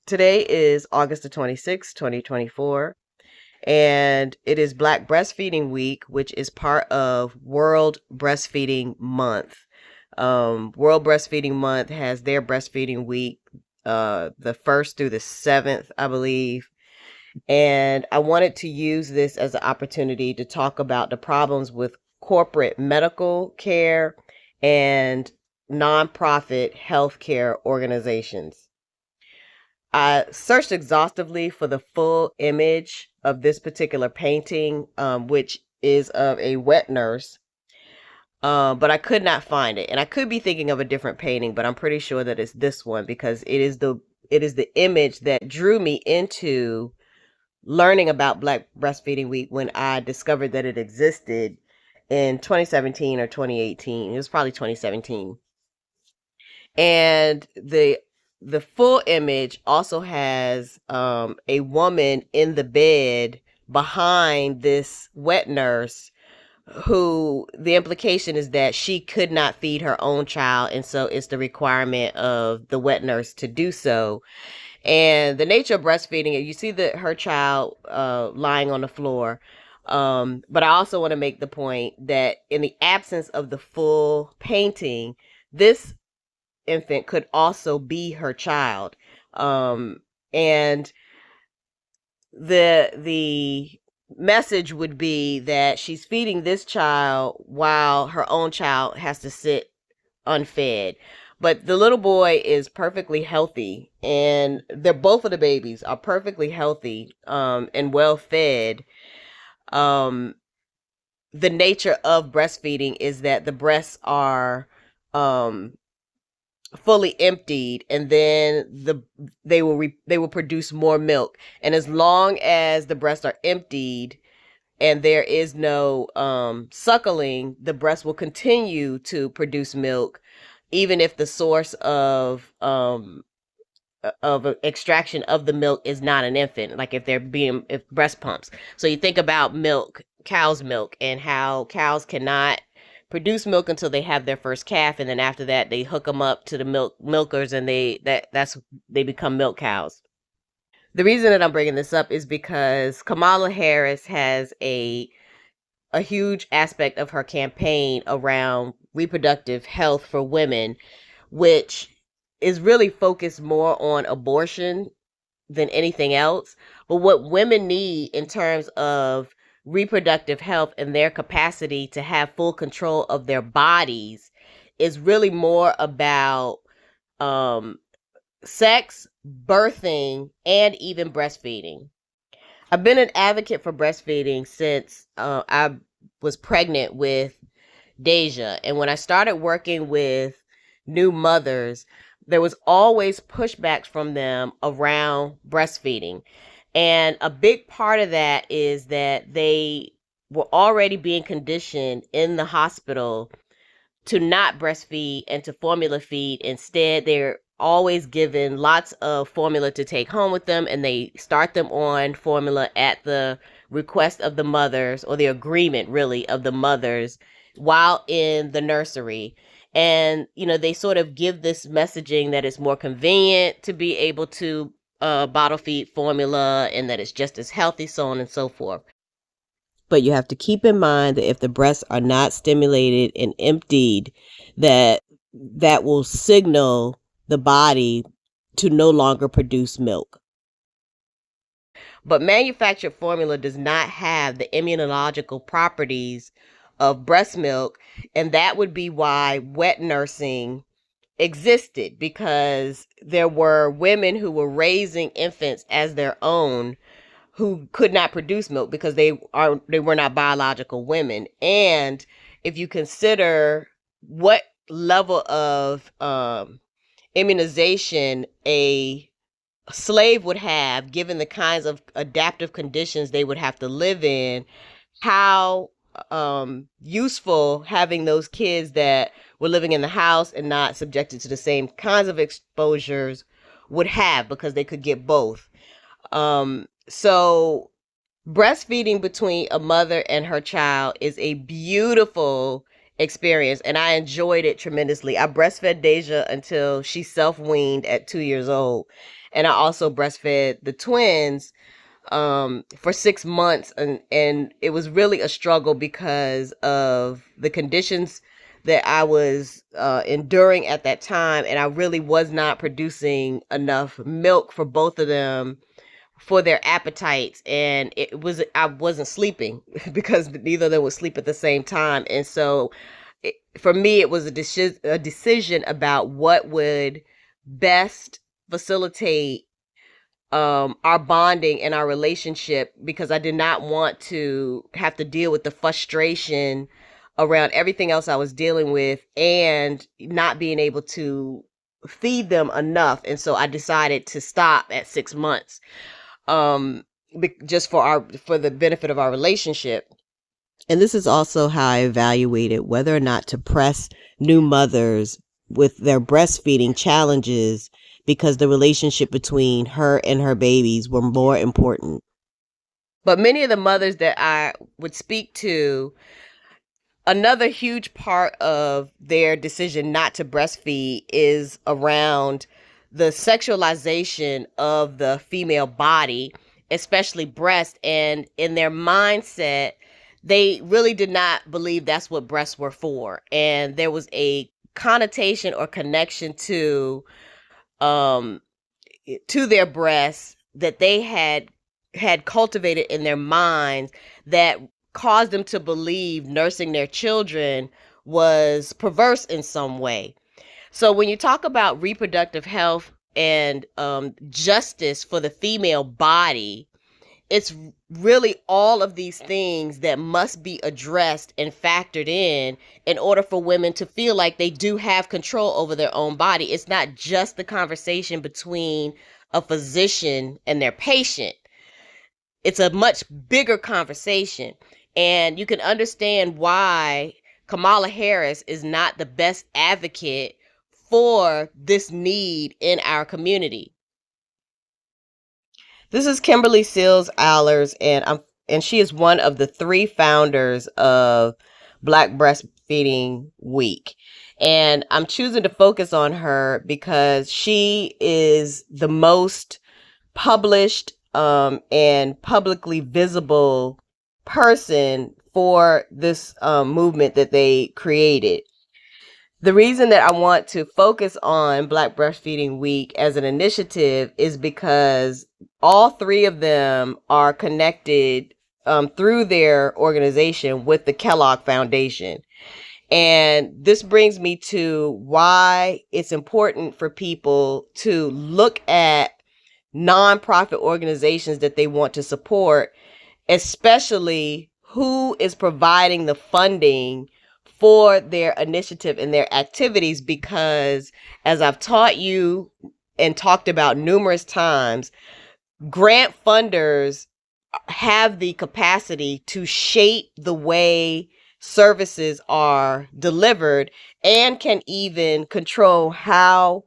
Today is August the 26th, 2024, and it is Black Breastfeeding Week, which is part of World Breastfeeding Month. World Breastfeeding Month has their Breastfeeding Week, the 1st through the 7th, I believe. And I wanted to use this as an opportunity to talk about the problems with corporate medical care and nonprofit healthcare organizations. I searched exhaustively for the full image of this particular painting, which is of a wet nurse, but I could not find it. And I could be thinking of a different painting, but I'm pretty sure that it's this one because it is the image that drew me into learning about Black Breastfeeding Week when I discovered that it existed in 2017 or 2018. It was probably 2017. And the full image also has a woman in the bed behind this wet nurse, who the implication is that she could not feed her own child, and so it's the requirement of the wet nurse to do so. And the nature of breastfeeding, you see that her child lying on the floor. But I also want to make the point that in the absence of the full painting, this infant could also be her child. And the message would be that she's feeding this child while her own child has to sit unfed. But the little boy is perfectly healthy, and they're both of the babies are perfectly healthy, and well fed. Um, the nature of breastfeeding is that the breasts are um fully emptied, and then they will produce more milk. And as long as the breasts are emptied and there is no suckling, the breast will continue to produce milk, even if the source of extraction of the milk is not an infant, like if breast pumps. So you think about milk, cow's milk, and how cows cannot produce milk until they have their first calf, and then after that they hook them up to the milkers, and they become milk cows. The reason that I'm bringing this up is because Kamala Harris has a huge aspect of her campaign around reproductive health for women, which is really focused more on abortion than anything else. But what women need in terms of reproductive health and their capacity to have full control of their bodies is really more about um, sex, birthing, and even breastfeeding. I've been an advocate for breastfeeding since I was pregnant with Deja. And when I started working with new mothers, there was always pushbacks from them around breastfeeding. And a big part of that is that they were already being conditioned in the hospital to not breastfeed and to formula feed. Instead, they're always given lots of formula to take home with them, and they start them on formula at the request of the mothers, or the agreement really of the mothers, while in the nursery. And they sort of give this messaging that it's more convenient to be able to bottle feed formula, and that it's just as healthy, so on and so forth. But you have to keep in mind that if the breasts are not stimulated and emptied, that will signal the body to no longer produce milk. But manufactured formula does not have the immunological properties of breast milk, and that would be why wet nursing existed, because there were women who were raising infants as their own who could not produce milk because they were not biological women. And if you consider what level of immunization a slave would have, given the kinds of adaptive conditions they would have to live in, how useful having those kids that were living in the house and not subjected to the same kinds of exposures would have, because they could get both. So breastfeeding between a mother and her child is a beautiful experience, and I enjoyed it tremendously. I breastfed Deja until she self-weaned at 2 years old. And I also breastfed the twins for 6 months, and it was really a struggle because of the conditions that I was enduring at that time, and I really was not producing enough milk for both of them for their appetites, and I wasn't sleeping because neither of them would sleep at the same time. And so for me it was a decision about what would best facilitate our bonding and our relationship, because I did not want to have to deal with the frustration around everything else I was dealing with and not being able to feed them enough. And so I decided to stop at 6 months, just for the benefit of our relationship. And this is also how I evaluated whether or not to press new mothers with their breastfeeding challenges, because the relationship between her and her babies were more important. But many of the mothers that I would speak to, another huge part of their decision not to breastfeed is around the sexualization of the female body, especially breast. And in their mindset, they really did not believe that's what breasts were for. And there was a connotation or connection um to their breasts that they had cultivated in their minds that caused them to believe nursing their children was perverse in some way. So when you talk about reproductive health and justice for the female body, it's really all of these things that must be addressed and factored in order for women to feel like they do have control over their own body. It's not just the conversation between a physician and their patient. It's a much bigger conversation. And you can understand why Kamala Harris is not the best advocate for this need in our community. This is Kimberly Seals Allers, and she is one of the 3 founders of Black Breastfeeding Week. And I'm choosing to focus on her because she is the most published and publicly visible person for this movement that they created. The reason that I want to focus on Black Breastfeeding Week as an initiative is because all 3 of them are connected through their organization with the Kellogg Foundation. And this brings me to why it's important for people to look at nonprofit organizations that they want to support, especially who is providing the funding for their initiative and their activities. Because as I've taught you and talked about numerous times, grant funders have the capacity to shape the way services are delivered and can even control how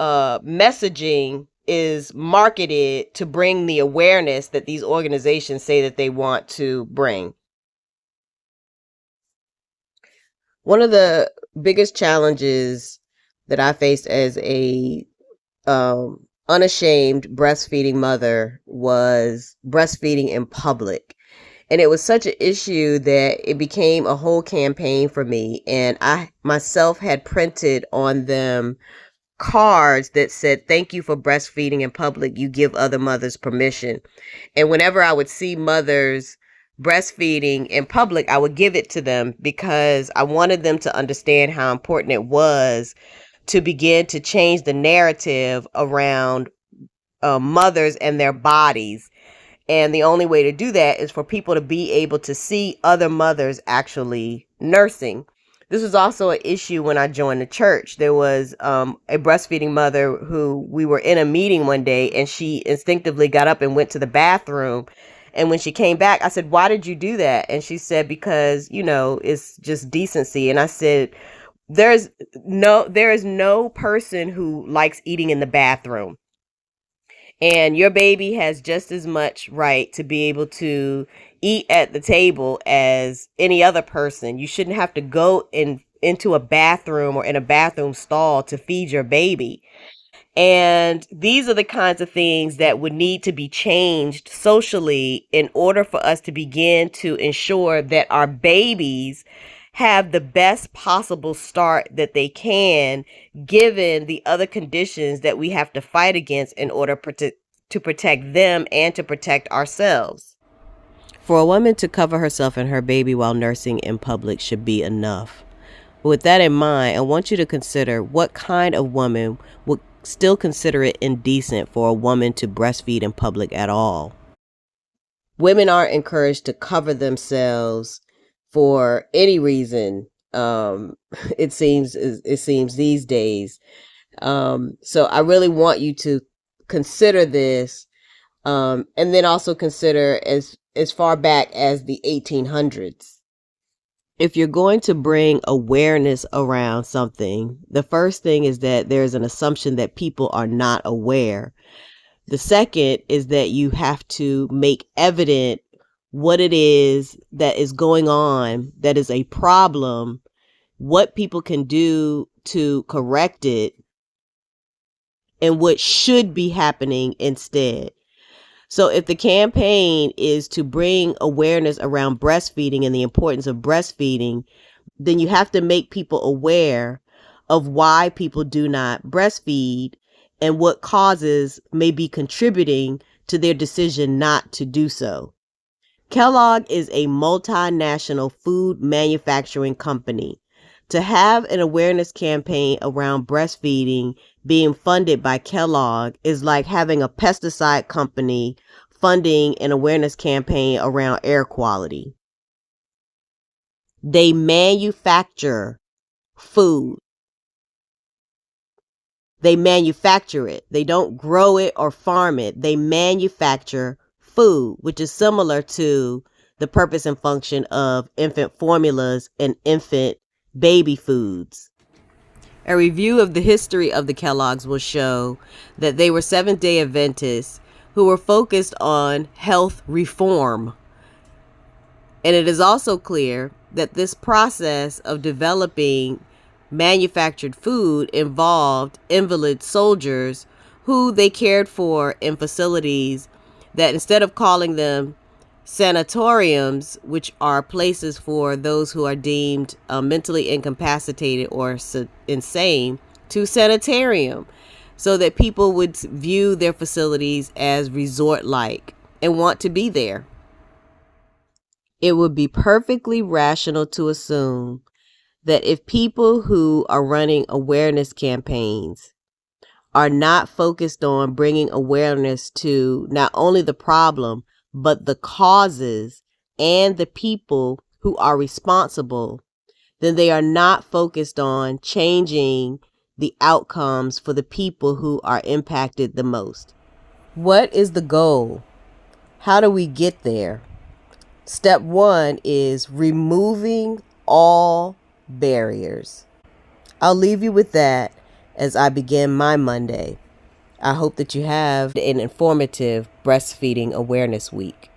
messaging is marketed to bring the awareness that these organizations say that they want to bring. One of the biggest challenges that I faced as a unashamed breastfeeding mother was breastfeeding in public. And it was such an issue that it became a whole campaign for me. And I myself had printed on them cards that said, "Thank you for breastfeeding in public. You give other mothers permission." And whenever I would see mothers breastfeeding in public, I would give it to them because I wanted them to understand how important it was to begin to change the narrative around mothers and their bodies. And the only way to do that is for people to be able to see other mothers actually nursing. This was also an issue when I joined the church. There was a breastfeeding mother who we were in a meeting one day, and she instinctively got up and went to the bathroom. And when she came back, I said, "Why did you do that?" And she said, "Because, it's just decency." And I said, there is no person who likes eating in the bathroom. And your baby has just as much right to be able to eat at the table as any other person. You shouldn't have to go into a bathroom or in a bathroom stall to feed your baby. And these are the kinds of things that would need to be changed socially in order for us to begin to ensure that our babies have the best possible start that they can, given the other conditions that we have to fight against in order to protect them and to protect ourselves. For a woman to cover herself and her baby while nursing in public should be enough. With that in mind, I want you to consider what kind of woman would still consider it indecent for a woman to breastfeed in public at all. Women aren't encouraged to cover themselves for any reason. It seems these days. So I really want you to consider this, and then also consider as far back as the 1800s. If you're going to bring awareness around something, the first thing is that there's an assumption that people are not aware. The second is that you have to make evident what it is that is going on, that is a problem, what people can do to correct it, and what should be happening instead. So if the campaign is to bring awareness around breastfeeding and the importance of breastfeeding, then you have to make people aware of why people do not breastfeed and what causes may be contributing to their decision not to do so. Kellogg is a multinational food manufacturing company. To have an awareness campaign around breastfeeding being funded by Kellogg is like having a pesticide company funding an awareness campaign around air quality. They manufacture food. They manufacture it. They don't grow it or farm it. They manufacture food, which is similar to the purpose and function of infant formulas and infant baby foods. A review of the history of the Kellogg's will show that they were Seventh-day Adventists who were focused on health reform. And it is also clear that this process of developing manufactured food involved invalid soldiers who they cared for in facilities that, instead of calling them sanatoriums, which are places for those who are deemed mentally incapacitated or insane, to sanitarium, so that people would view their facilities as resort-like and want to be there. It would be perfectly rational to assume that if people who are running awareness campaigns are not focused on bringing awareness to not only the problem, but the causes and the people who are responsible, then they are not focused on changing the outcomes for the people who are impacted the most. What is the goal? How do we get there? Step 1 is removing all barriers. I'll leave you with that as I begin my Monday. I hope that you have an informative breastfeeding awareness week.